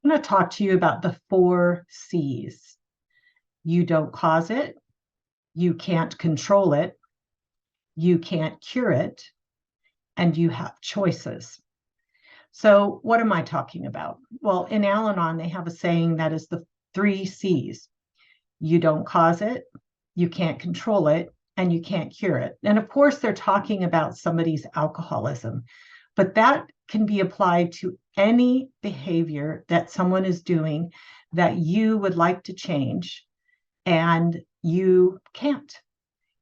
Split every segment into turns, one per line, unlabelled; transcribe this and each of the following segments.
I'm going to talk to you about the four C's. You don't cause it, you can't control it, you can't cure it, and you have choices. So, what am I talking about? Well, in Al Anon, they have a saying that is the three C's. You don't cause it, you can't control it, and you can't cure it. And of course, they're talking about somebody's alcoholism, but that can be applied to any behavior that someone is doing that you would like to change and you can't.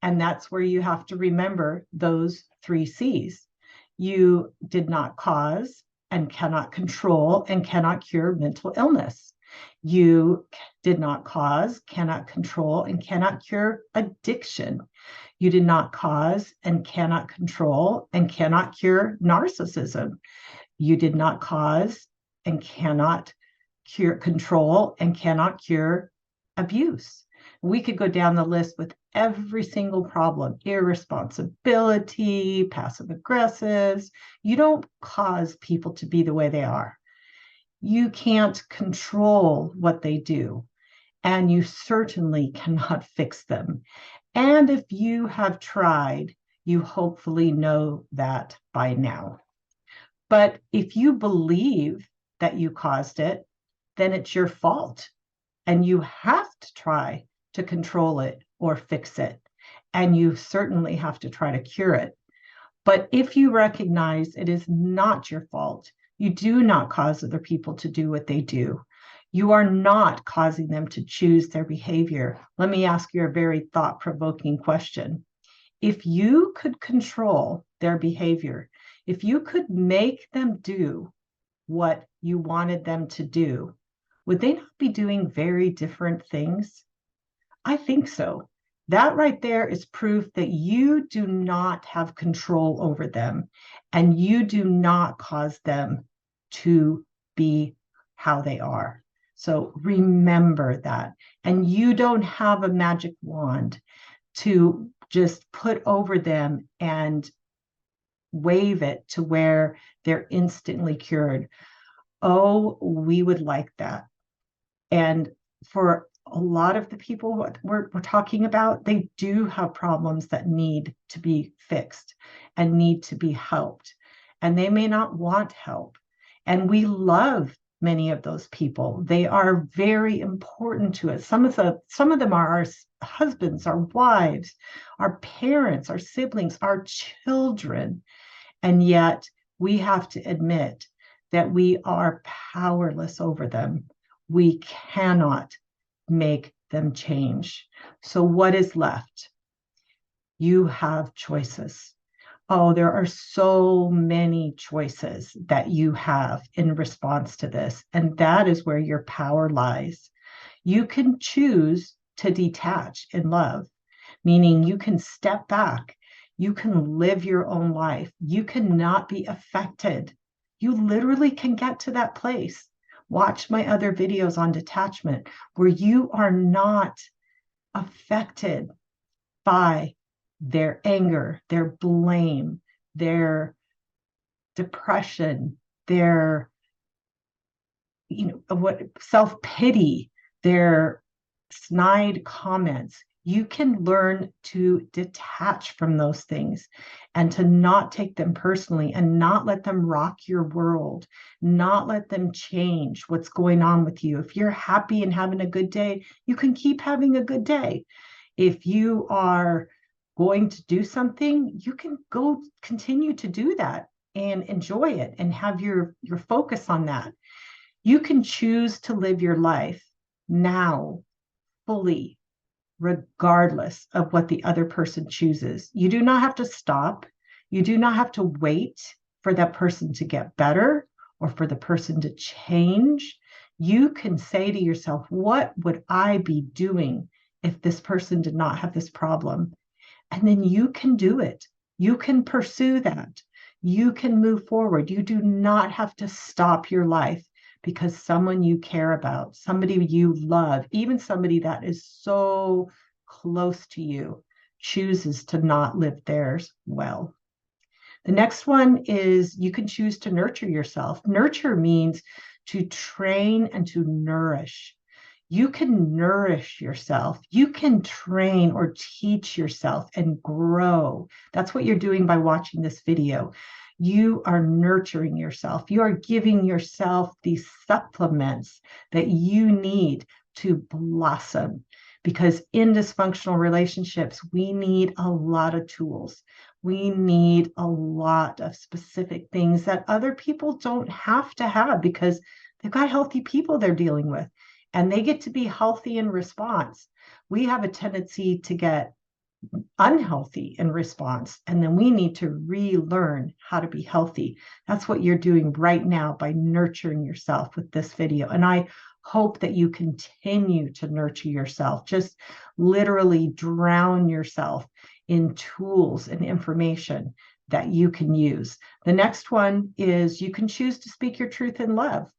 And that's where you have to remember those three C's. You did not cause and cannot control and cannot cure mental illness. You did not cause, cannot control, and cannot cure addiction. You did not cause and cannot control and cannot cure narcissism. You did not cause and cannot control and cannot cure abuse. We could go down the list with every single problem: irresponsibility, passive aggressives. You don't cause people to be the way they are. You can't control what they do, and you certainly cannot fix them. And if you have tried, you hopefully know that by now. But if you believe that you caused it, then it's your fault. And you have to try to control it or fix it. And you certainly have to try to cure it. But if you recognize it is not your fault, you do not cause other people to do what they do. You are not causing them to choose their behavior. Let me ask you a very thought-provoking question. If you could control their behavior, if you could make them do what you wanted them to do, would they not be doing very different things? I think so. That right there is proof that you do not have control over them and you do not cause them to be how they are. So remember that. And you don't have a magic wand to just put over them and wave it to where they're instantly cured. Oh, we would like that. And for a lot of the people we're talking about, they do have problems that need to be fixed and need to be helped. And they may not want help. And we love many of those people. They are very important to us. Some of them are our husbands, our wives, our parents, our siblings, our children. And yet we have to admit that we are powerless over them. We cannot make them change. So what is left? You have choices. Oh, there are so many choices that you have in response to this. And that is where your power lies. You can choose to detach in love, meaning you can step back. You can live your own life. You cannot be affected. You literally can get to that place. Watch my other videos on detachment where you are not affected by their anger, their blame, their depression, their what self-pity, their snide comments. You can learn to detach from those things and to not take them personally and not let them rock your world, not let them change what's going on with you. If you're happy and having a good day, you can keep having a good day. If you are going to do something, you can go continue to do that and enjoy it and have your focus on that. You can choose to live your life now fully, regardless of what the other person chooses. You do not have to stop. You do not have to wait for that person to get better or for the person to change. You can say to yourself, what would I be doing if this person did not have this problem? And then you can do it. You can pursue that. You can move forward. You do not have to stop your life because someone you care about, somebody you love, even somebody that is so close to you, chooses to not live theirs well. The next one is you can choose to nurture yourself. Nurture means to train and to nourish. You can nourish yourself. You can train or teach yourself and grow. That's what you're doing by watching this video. You are nurturing yourself. You are giving yourself these supplements that you need to blossom. Because in dysfunctional relationships, we need a lot of tools. We need a lot of specific things that other people don't have to have because they've got healthy people they're dealing with and they get to be healthy in response. We have a tendency to get unhealthy in response, and then we need to relearn how to be healthy. That's what you're doing right now by nurturing yourself with this video. And I hope that you continue to nurture yourself. Just literally drown yourself in tools and information that you can use. The next one is you can choose to speak your truth in love.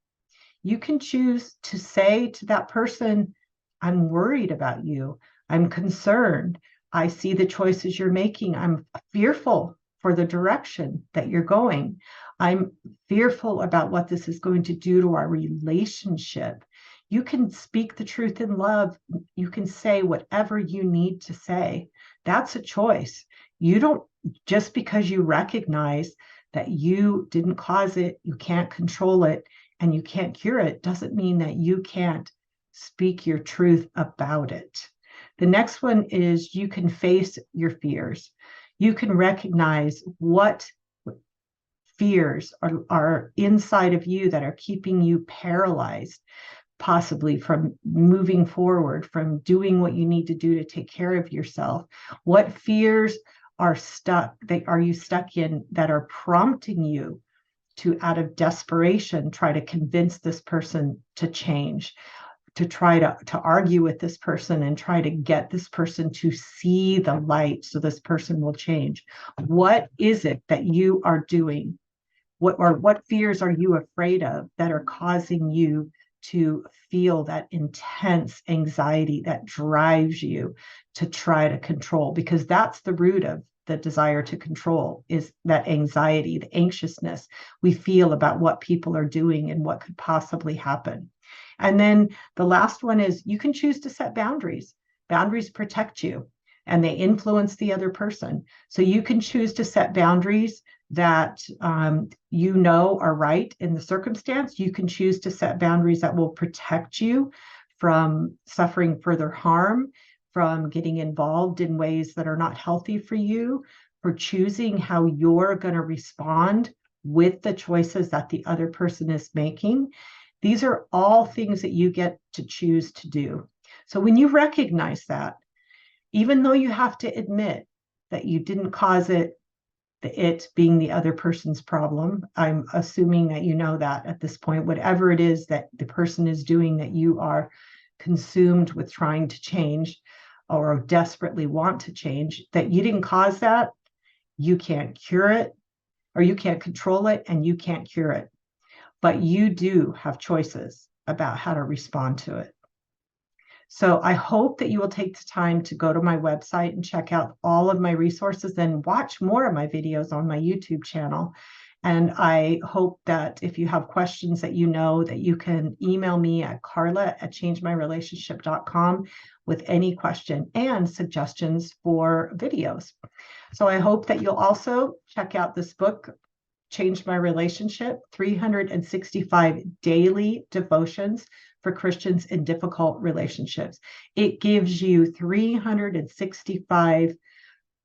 You can choose to say to that person, I'm worried about you. I'm concerned. I see the choices you're making. I'm fearful for the direction that you're going. I'm fearful about what this is going to do to our relationship. You can speak the truth in love. You can say whatever you need to say. That's a choice. You don't, just because you recognize that you didn't cause it, you can't control it, and you can't cure it, doesn't mean that you can't speak your truth about it. The next one is you can face your fears. You can recognize what fears are inside of you that are keeping you paralyzed, possibly from moving forward, from doing what you need to do to take care of yourself. What fears are you stuck in that are prompting you to, out of desperation, try to convince this person to change, to try to argue with this person and try to get this person to see the light so this person will change? What is it that you are doing? What fears are you afraid of that are causing you to feel that intense anxiety that drives you to try to control? Because that's the root of the desire to control, is that anxiety, the anxiousness we feel about what people are doing and what could possibly happen. And then the last one is you can choose to set boundaries. Boundaries protect you and they influence the other person. So you can choose to set boundaries that you know are right in the circumstance. You can choose to set boundaries that will protect you from suffering further harm, from getting involved in ways that are not healthy for you, for choosing how you're going to respond with the choices that the other person is making. These are all things that you get to choose to do. So when you recognize that, even though you have to admit that you didn't cause it being the other person's problem, I'm assuming that you know that at this point, whatever it is that the person is doing that you are consumed with trying to change or desperately want to change, that you didn't cause that, you can't cure it, or you can't control it, and you can't cure it. But you do have choices about how to respond to it. So I hope that you will take the time to go to my website and check out all of my resources and watch more of my videos on my YouTube channel. And I hope that if you have questions that you know, that you can email me at carla@changemyrelationship.com with any question and suggestions for videos. So I hope that you'll also check out this book, Change My Relationship, 365 Daily Devotions for Christians in Difficult Relationships. It gives you 365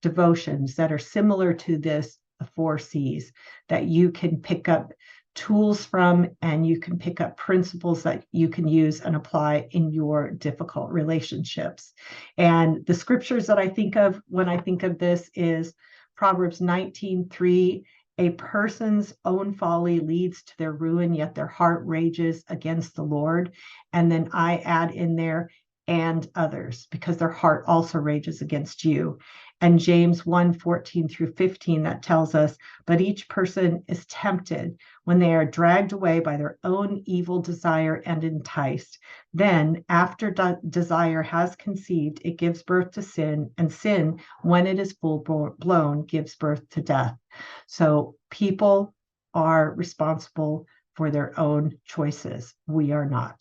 devotions that are similar to this, the 4 C's, that you can pick up tools from, and you can pick up principles that you can use and apply in your difficult relationships. And the scriptures that I think of when I think of this is Proverbs 19:3. A person's own folly leads to their ruin, yet their heart rages against the Lord. And then I add in there, and others, because their heart also rages against you. And James 1:14-15, that tells us, but each person is tempted when they are dragged away by their own evil desire and enticed. Then, after desire has conceived, it gives birth to sin, and sin, when it is full blown, gives birth to death. So people are responsible for their own choices. We are not.